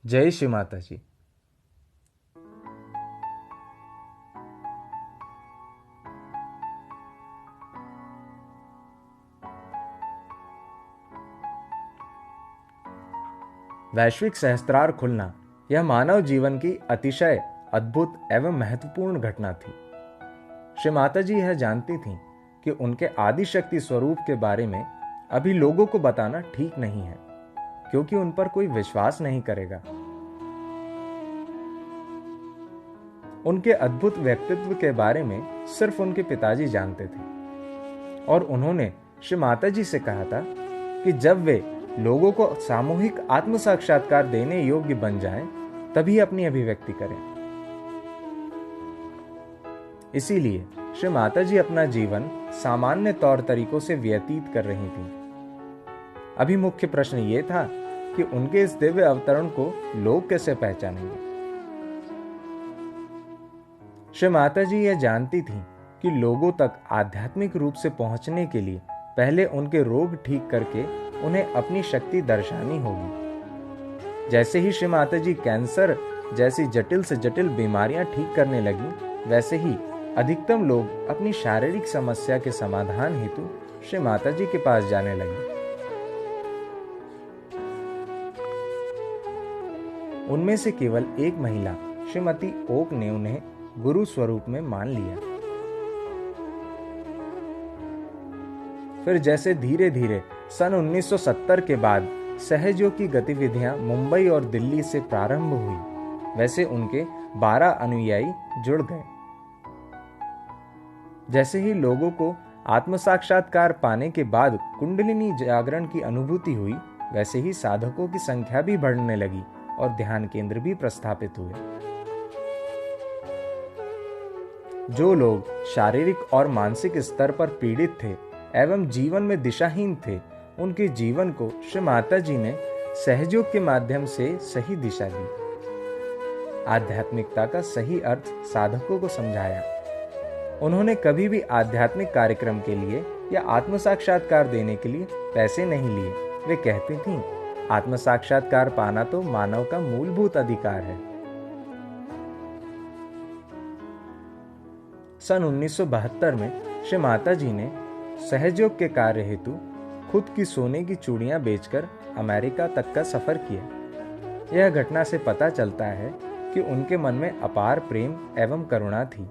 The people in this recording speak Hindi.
जय श्री माता जी। वैश्विक सहस्त्रार खुलना यह मानव जीवन की अतिशय अद्भुत एवं महत्वपूर्ण घटना थी। श्री माता जी यह जानती थीं कि उनके आदि शक्ति स्वरूप के बारे में अभी लोगों को बताना ठीक नहीं है, क्योंकि उन पर कोई विश्वास नहीं करेगा। उनके अद्भुत व्यक्तित्व के बारे में सिर्फ उनके पिताजी जानते थे और उन्होंने श्री माता जी से कहा था कि जब वे लोगों को सामूहिक आत्म साक्षात्कार देने योग्य बन जाएं, तभी अपनी अभिव्यक्ति करें। इसीलिए श्री माता जी अपना जीवन सामान्य तौर तरीकों से व्यतीत कर रही थीं। अभी मुख्य प्रश्न ये था कि उनके इस दिव्य अवतरण को लोग कैसे पहचानेंगे। श्री माता जी यह जानती थीं कि लोगों तक आध्यात्मिक रूप से पहुंचने के लिए पहले उनके रोग ठीक करके उन्हें अपनी शक्ति दर्शानी होगी। जैसे ही श्री माता जी कैंसर जैसी जटिल से जटिल बीमारियां ठीक करने लगी, वैसे ही अधिकतम लोग अपनी शारीरिक समस्या के समाधान हेतु श्री माता जी के पास जाने लगे। उनमें से केवल एक महिला श्रीमती ओक ने उन्हें गुरु स्वरूप में मान लिया। फिर जैसे धीरे धीरे सन 1970 के बाद सहयोग की गतिविधियां मुंबई और दिल्ली से प्रारंभ हुई, वैसे उनके 12 अनुयायी जुड़ गए। जैसे ही लोगों को आत्म साक्षात्कार पाने के बाद कुंडलिनी जागरण की अनुभूति हुई, वैसे ही साधकों की संख्या भी बढ़ने लगी और ध्यान केंद्र भी प्रस्थापित हुए। जो लोग शारीरिक और मानसिक स्तर पर पीड़ित थे एवं जीवन में दिशाहीन थे, उनके जीवन को श्री माता जी ने सहयोग के माध्यम से सही दिशा दी। आध्यात्मिकता का सही अर्थ साधकों को समझाया। उन्होंने कभी भी आध्यात्मिक कार्यक्रम के लिए या आत्म साक्षात्कार देने के लिए पैसे नहीं लिए। वे कहती थीं, आत्म साक्षात्कार पाना तो मानव का मूलभूत अधिकार है। सन 1972 में श्री माता जी ने सहयोग के कार्य हेतु खुद की सोने की चूड़ियां बेचकर अमेरिका तक का सफर किया। यह घटना से पता चलता है कि उनके मन में अपार प्रेम एवं करुणा थी।